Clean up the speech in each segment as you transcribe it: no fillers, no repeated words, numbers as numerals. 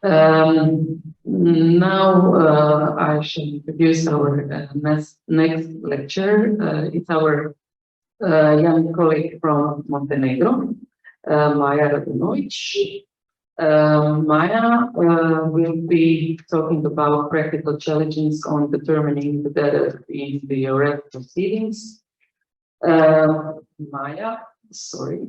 Now I shall introduce our next lecturer. It's our young colleague from Montenegro, Maja Radunović. Maja will be talking about practical challenges on determining the debtor in the arrest proceedings. Maja, sorry.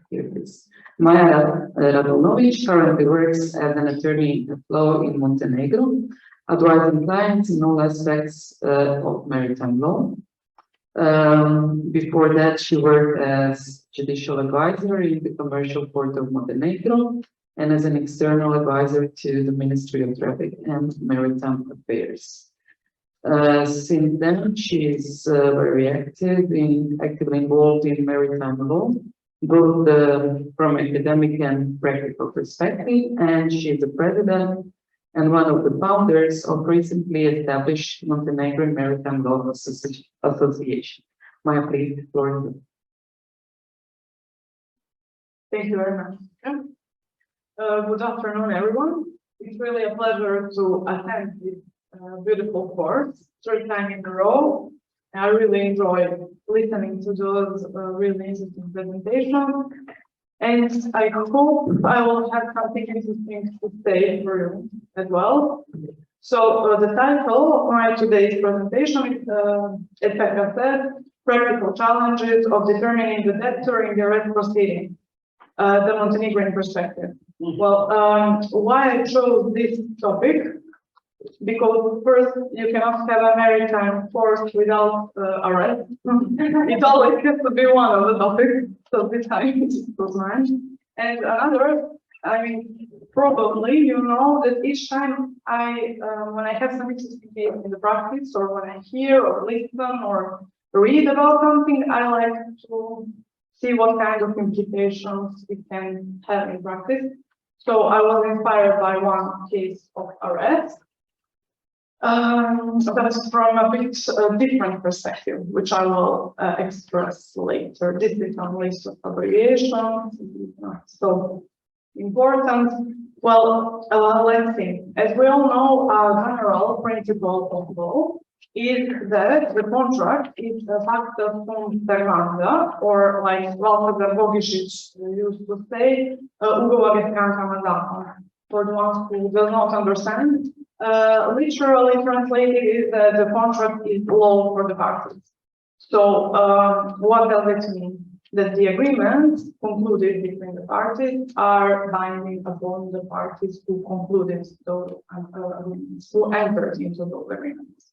Here it is. Maja Radunović currently works as an attorney at law in Montenegro, advising clients in all aspects of maritime law. Before that, she worked as judicial advisor in the Commercial Court of Montenegro and as an external advisor to the Ministry of Traffic and Maritime Affairs. Since then, she is very actively involved in maritime law, both from academic and practical perspective, and she is the president and one of the founders of recently established Montenegrin Maritime Law Association. Maja, please, the floor is yours. Thank you very much. Good afternoon, everyone. It's really a pleasure to attend this beautiful course, third time in a row. I really enjoy listening to those really interesting presentations, and I hope I will have something interesting to say for you as well. So the title of my today's presentation is, as Petra said, Practical Challenges of Determining the Debtor in the Arrest Proceeding, the Montenegrin Perspective. Well, why I chose this topic? Because first, you cannot have a maritime force without arrest. It always has to be one of the topics, so this time it was mine. And another, I mean, probably you know that each time when I have some interesting case in the practice, or when I hear or listen or read about something, I like to see what kind of implications it can have in practice. So I was inspired by one case of arrest. But from a bit different perspective, which I will express later. This is a list of abbreviations, not so important. Well, let's see. As we all know, a general principle of law is that the contract is a pacta sunt servanda, or like Walter Bogišić used to say, ugovor je strankama zakona. For the ones who do not understand, literally translated is that the contract is law for the parties. So what does it mean? That the agreements concluded between the parties are binding upon the parties who concluded those agreements, who entered into those agreements.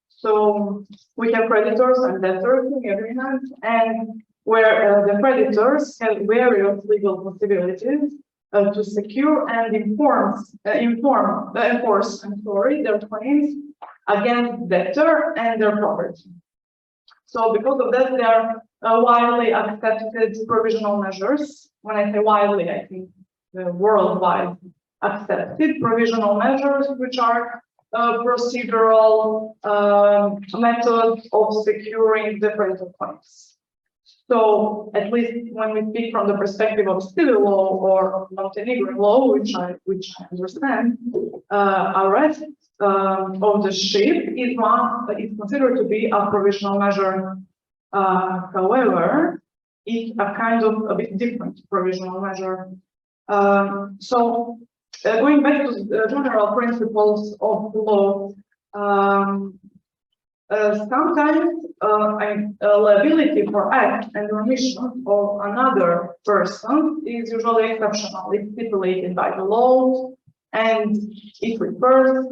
So we have creditors and debtors in agreements, and where the creditors have various legal possibilities to secure and enforce their claims against debtor and their property. So because of that, there are widely accepted provisional measures. When I say widely, I think worldwide accepted provisional measures, which are procedural methods of securing different claims. So at least when we speak from the perspective of civil law or Montenegrin law, which I understand, arrest of the ship is considered to be a provisional measure. However, it's a kind of a bit different provisional measure. So going back to the general principles of law, sometimes liability for act and omission of another person is usually exceptional. It's stipulated by the law, and it refers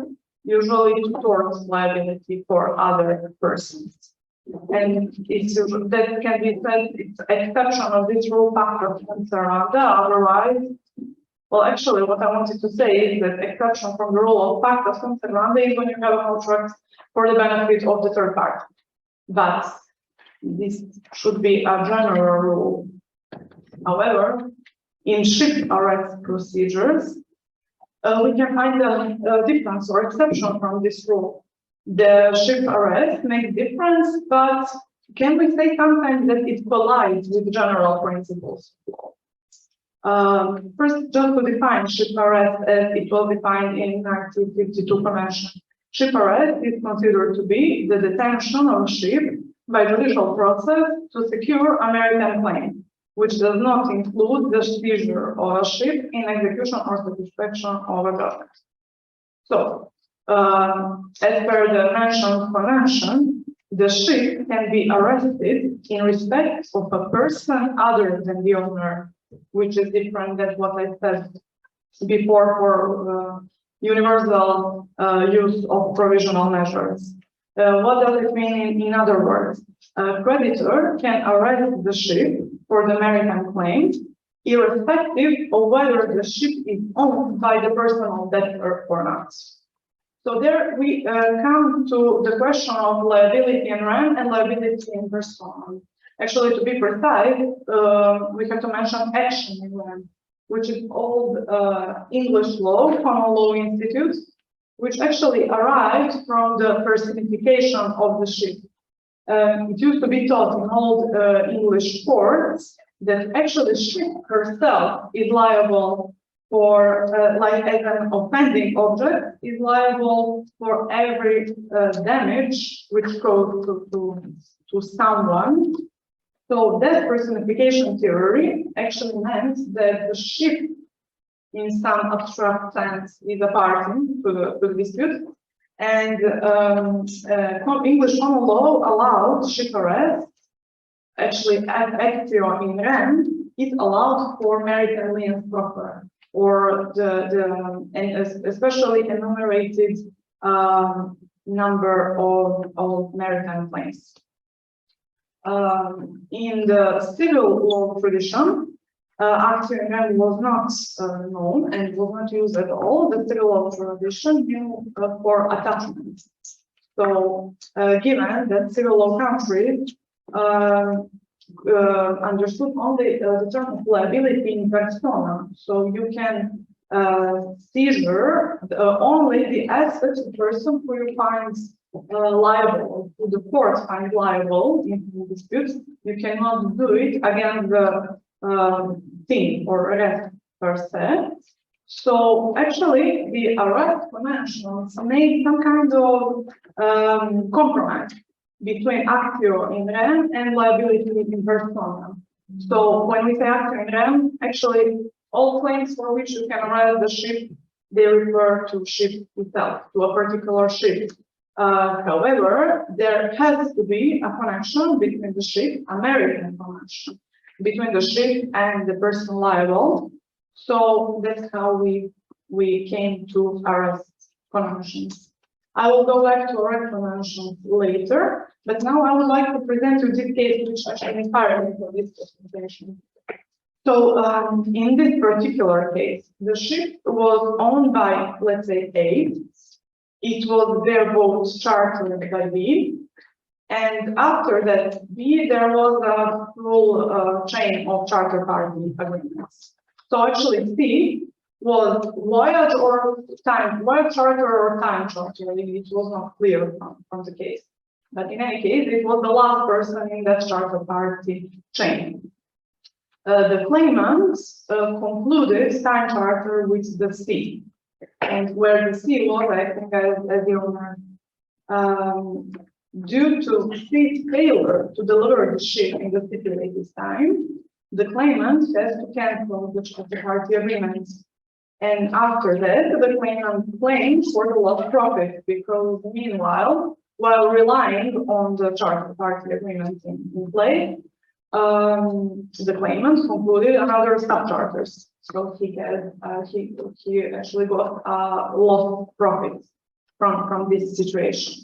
usually to tort liability for other persons. And it's that can be said it's exception of this rule pacta sunt servanda. Otherwise, well, actually, what I wanted to say is that exception from the rule of pacta sunt servanda is when you have a contract for the benefit of the third party. But this should be a general rule. However, in ship arrest procedures, we can find a difference or exception from this rule. The ship arrest makes difference, but can we say sometimes that it collides with general principles of law? First, just to define ship arrest as it was defined in 1952 Convention. Ship arrest is considered to be the detention of a ship by judicial process to secure a maritime claim, which does not include the seizure of a ship in execution or satisfaction of a judgment. So, as per the mentioned convention, the ship can be arrested in respect of a person other than the owner, which is different than what I said before for universal use of provisional measures. What does it mean in other words? A creditor can arrest the ship for the maritime claim, irrespective of whether the ship is owned by the personal debtor or not. So there we come to the question of liability in rem and liability in personam. Actually, to be precise, we have to mention action in rem, which is old English law, Common Law Institute, which actually arrived from the personification of the ship. It used to be taught in old English courts that actually the ship herself is liable for, like as an offending object, is liable for every damage which goes to someone. So that personification theory actually meant that the ship, in some abstract sense, is a party to the dispute, and English common law allowed ship arrest. Actually, actio in rem is allowed for maritime liens proper, or and especially enumerated number of maritime claims. In the civil law tradition, actio in rem was not known and was not used at all. The civil law tradition knew for attachment. So, given that civil law countries understood only the term of liability in persona, so you can seizure only the assets of the person who you find liable, who the court finds liable in dispute. You cannot do it against the thing or arrest per se. So actually, the arrest conventions made some kind of compromise between actio in rem and liability in persona. So when we say actio in rem, actually all claims for which you can arrest the ship, they refer to ship itself, to a particular ship. However, there has to be a connection between the ship, a maritime connection, between the ship and the person liable. So that's how we came to arrest conventions. I will go back to arrest conventions later, but now I would like to present you this case which actually inspired me for this presentation. So in this particular case, the ship was owned by, let's say, A. It was their boat chartered by B. And after that, B, there was a full chain of charter party agreements. So actually, C was voyage charter or time charter. It was not clear from the case. But in any case, it was the last person in that charter party chain. The claimants concluded time charter with the C, and where the C was, I think, as the owner. Due to C's failure to deliver the ship in the stipulated time, the claimant has to cancel the charter party agreement. And after that, the claimant claims for the lost profit, because meanwhile, while relying on the charter party agreement in play, the claimant concluded another subcharters. So he actually got lost profit from this situation.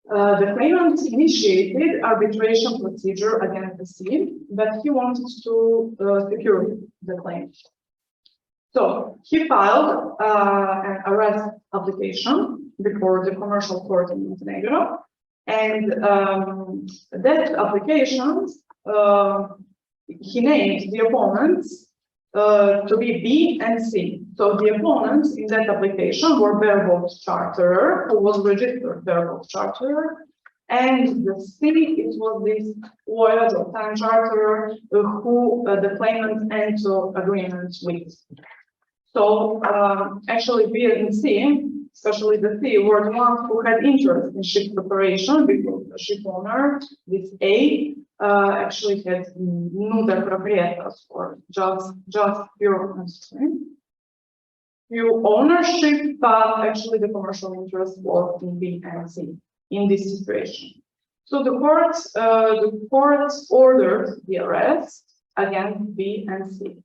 The claimant initiated arbitration procedure against the C, but he wanted to secure the claim. So he filed an arrest application before the commercial court in Montenegro, and that application, he named the opponents to be B and C. So the opponents in that application were bareboat charterer, who was registered bareboat charterer, And the C, it was this voyage or time charterer who the claimant entered agreement with. So actually B and C, especially the C, were the ones who had interest in ship preparation because the ship owner, this A, actually had nuda proprietas, or just pure ownership, but actually the commercial interest was in B and C in this situation. So the court ordered the arrest against B and C.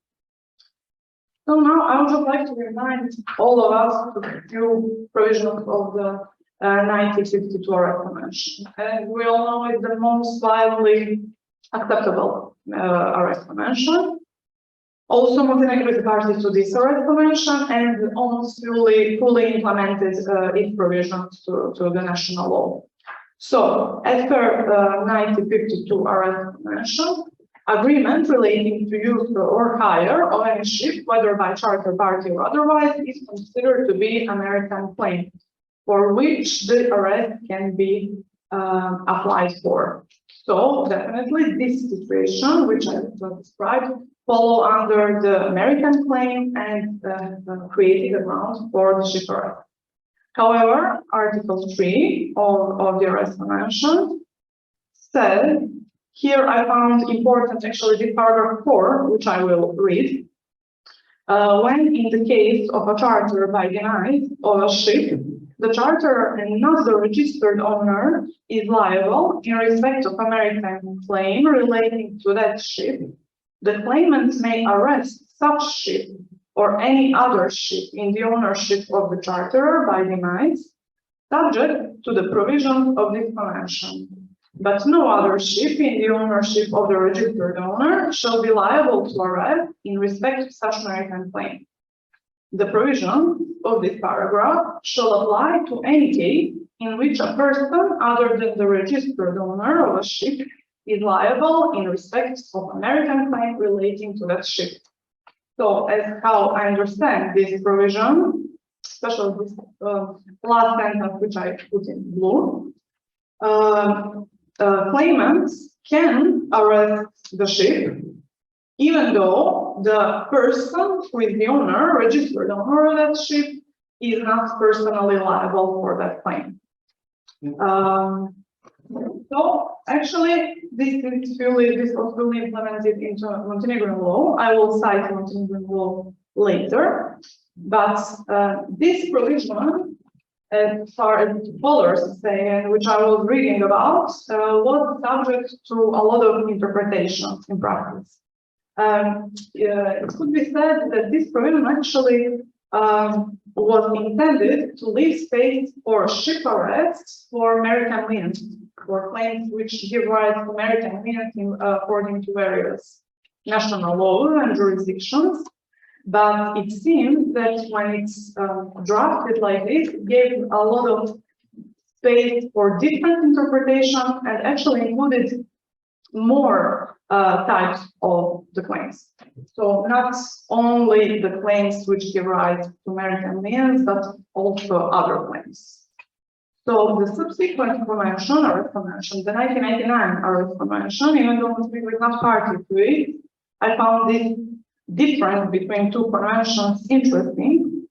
So now I would just like to remind all of us of a few provisions of the 1952 arrest convention. And we all know it's the most widely acceptable arrest convention. Also, Montenegro is a party to this arrest convention and almost fully implemented its provisions to the national law. So, as per 1952 arrest convention, agreement relating to use or hire of any ship, whether by charter party or otherwise, is considered to be a maritime claim, for which the arrest can be applied for. So definitely this situation, which I described, follow under the maritime claim and created a ground for the ship arrest. However, Article 3 of the arrest convention said, here I found important actually the paragraph 4, which I will read. When in the case of a charter by denial of a ship, the charterer and not the registered owner is liable in respect of a maritime claim relating to that ship. The claimant may arrest such ship or any other ship in the ownership of the charterer by demise, subject to the provisions of this convention. But no other ship in the ownership of the registered owner shall be liable to arrest in respect of such maritime claim. The provisions of this paragraph shall apply to any case in which a person other than the registered owner of a ship is liable in respect of a maritime claim relating to that ship. So, as how I understand this provision, especially this last sentence which I put in blue, claimants can arrest the ship even though the person who is the owner, registered owner of that ship, is not personally liable for that claim. So actually, this was fully implemented into Montenegrin law. I will cite Montenegrin law later, but this provision, as far as the followers say, and which I was reading about, was subject to a lot of interpretations in practice. It could be said that this provision actually was intended to leave space for ship arrests for maritime liens, for claims which give rise to maritime liens according to various national laws and jurisdictions. But it seems that when it's drafted like this, it gave a lot of space for different interpretations and actually included more types of the claims. So not only the claims which give rise to maritime liens, but also other claims. So the subsequent convention, or convention, the 1999 arrest convention, even though Montenegro is not party to it, I found this difference between two conventions interesting,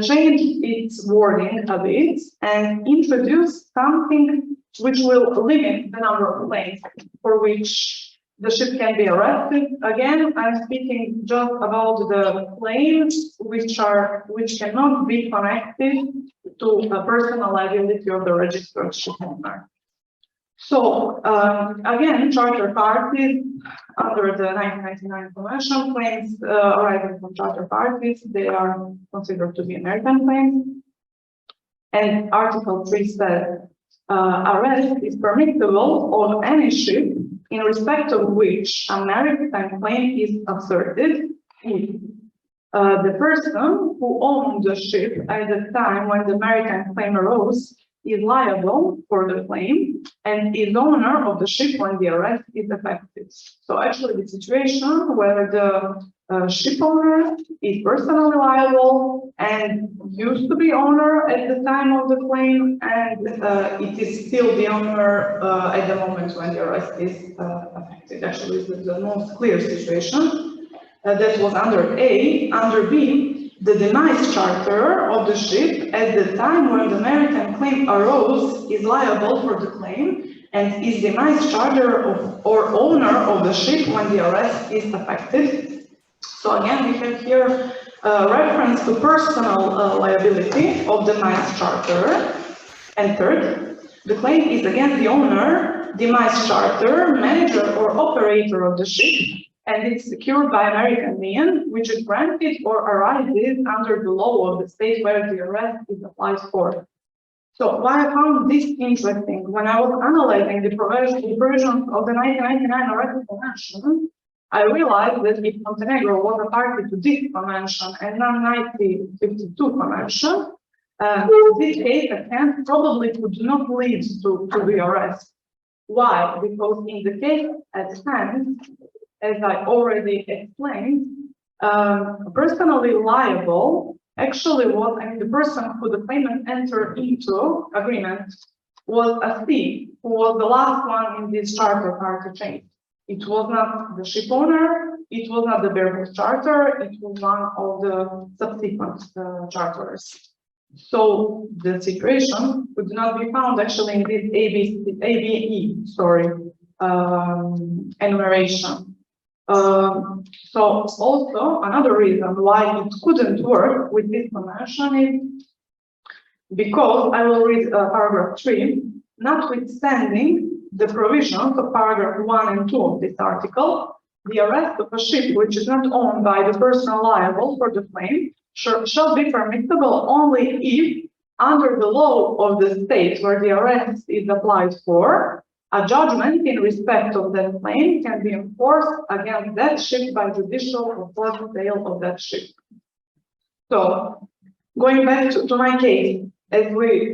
changed its wording a bit and introduced something which will limit the number of claims for which the ship can be arrested. Again, I'm speaking just about the claims which cannot be connected to a personal liability of the registered ship owner. So again, charter parties under the 1999 convention, claims arising from charter parties, they are considered to be maritime claims. And Article 3 says arrest is permissible of any ship in respect of which a maritime claim is asserted if the person who owned the ship at the time when the maritime claim arose is liable for the claim and is owner of the ship when the arrest is effected. So actually the situation where the ship owner is personally liable and used to be owner at the time of the claim, and it is still the owner at the moment when the arrest is effected. Actually, it's the most clear situation. That was under A. Under B, the demise charter of the ship at the time when the maritime claim arose is liable for the claim and is demise charter of, or owner of the ship when the arrest is effected. So again, we have here reference to personal liability of the demise charter. And third, the claim is against the owner, demise charter, manager or operator of the ship, and it's secured by American lien, which is granted or arises under the law of the state where the arrest is applied for. So why I found this interesting, when I was analyzing the provisions of the 1999 Arrest Convention, I realized that if Montenegro was a party to this convention and not 1952 convention, this case again probably could not lead to the arrest. Why? Because in the case at hand, as I already explained, personally liable actually was, I mean, the person who the claimant entered into agreement was a thief, who was the last one in this charter party chain. It was not the ship owner, it was not the bareboat charter, it was one of the subsequent charters. So the situation could not be found actually in this ABE enumeration. So also another reason why it couldn't work with this convention is because I will read paragraph 3, notwithstanding the provisions of paragraph 1 and 2 of this article, the arrest of a ship which is not owned by the person liable for the claim shall be permissible only if, under the law of the state where the arrest is applied for, a judgment in respect of that claim can be enforced against that ship by judicial or forced sale of that ship. So, going back to my case, as we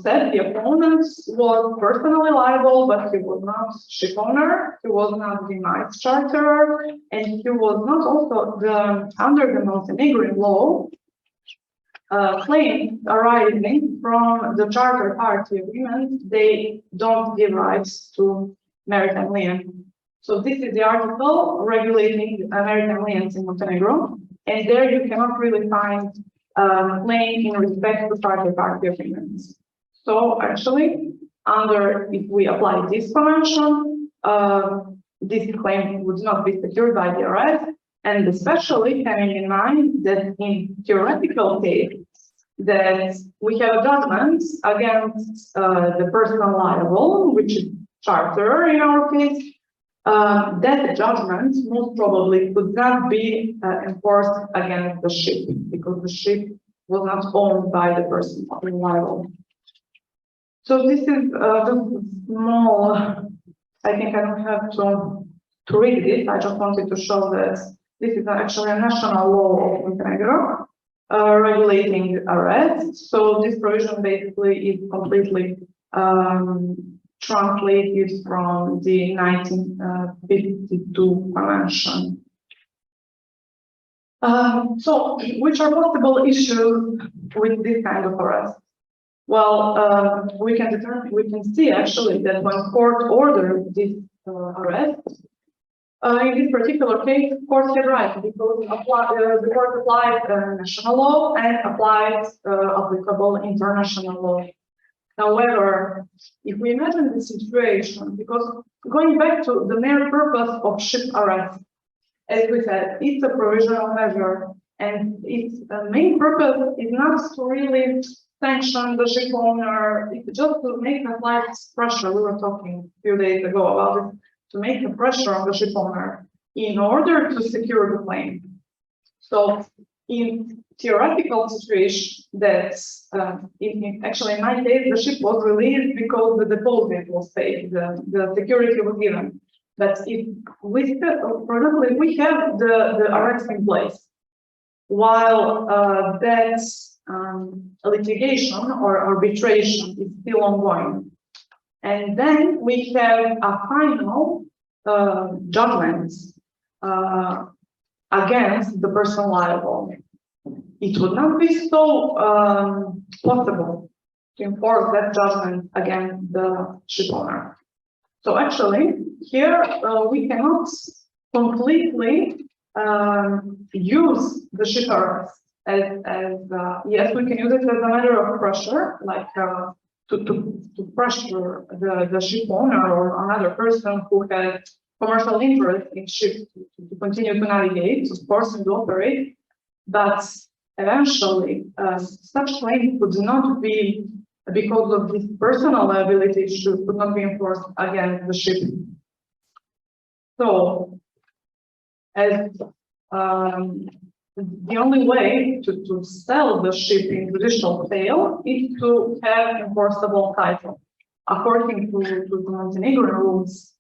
said, the opponent was personally liable, but he was not ship owner, he was not the demise charterer, and he was not also under the Montenegrin law claims arising from the charter party agreement. They don't give rights to maritime lien. So this is the article regulating maritime liens in Montenegro, and there you cannot really find claim in respect to charter party agreements. So actually, if we apply this convention, this claim would not be secured by the arrest, and especially having in mind that in theoretical case that we have a judgment against the person liable, which is charter in our case, that judgment most probably could not be enforced against the ship because the ship was not owned by the person liable. So this is just small. I think I don't have to read it. I just wanted to show that this is actually a national law of Montenegro regulating arrest. So this provision basically is completely translated from the 1952 convention. So, which are possible issues with this kind of arrest? Well, we can see actually that when court ordered this arrest, in this particular case, court had right because the court applied national law and applied applicable international law. However, if we imagine the situation, because going back to the mere purpose of ship arrest, as we said, it's a provisional measure, and its main purpose is not to really sanction the ship owner, it's just to make a slight pressure. We were talking a few days ago about it, to make the pressure on the ship owner in order to secure the claim. So, in theoretical situation that actually in my case the ship was released because the deposit was paid, the security was given. But if we have the arrest in place, while that litigation or arbitration is still ongoing. And then we have a final judgment against the person liable. It would not be so possible to enforce that judgment against the ship owner. So actually, here we cannot completely use the ship arrest as yes, we can use it as a matter of pressure, like to pressure the ship owner or another person who has commercial interest in ship to continue to navigate, of course, and to operate. But eventually, such claim could not be, because of this personal liability issue, could not be enforced against the ship. So, as the only way to sell the ship in judicial sale is to have enforceable title. According to the Montenegrin rules,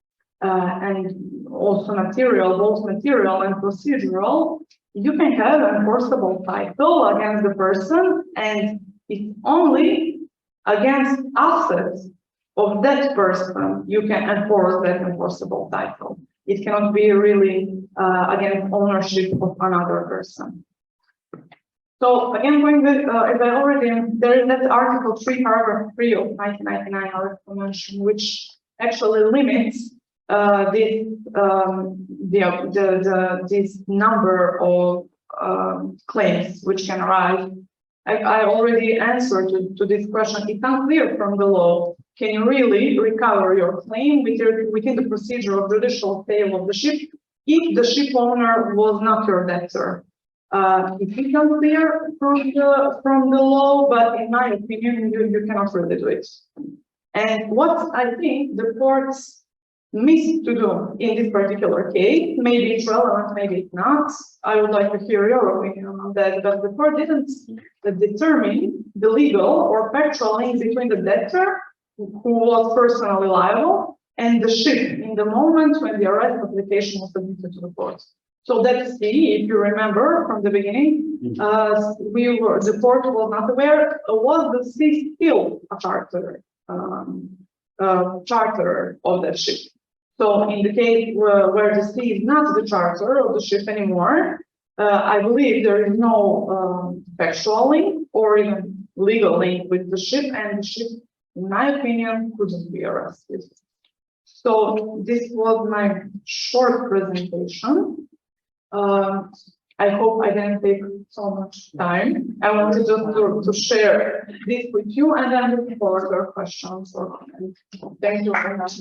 and also both material and procedural, you can have enforceable title against the person, and it's only against assets of that person you can enforce that enforceable title. It cannot be really against ownership of another person. So again, going with, as I already, there is that Article 3, Paragraph 3 of 1999 Article Convention, which actually limits this number of claims which can arise. I already answered to this question. It's unclear from the law. Can you really recover your claim within the procedure of judicial sale of the ship if the ship owner was not your debtor? It is unclear from the law, but in my opinion, you cannot really do it. And what I think the courts missed to do in this particular case, maybe it's relevant, maybe it's not. I would like to hear your opinion on that, but the court didn't determine the legal or factual link between the debtor, who was personally liable, and the ship in the moment when the arrest application was submitted to the court. So that sea, if you remember from the beginning, the court was not aware, was the sea still a charterer of that ship? So in the case where the sea is not the charter of the ship anymore, I believe there is no factual link or even legal link with the ship, and the ship, in my opinion, couldn't be arrested. So this was my short presentation. I hope I didn't take so much time. I wanted just to share this with you, and I'm looking forward to your questions or comments. Thank you very much.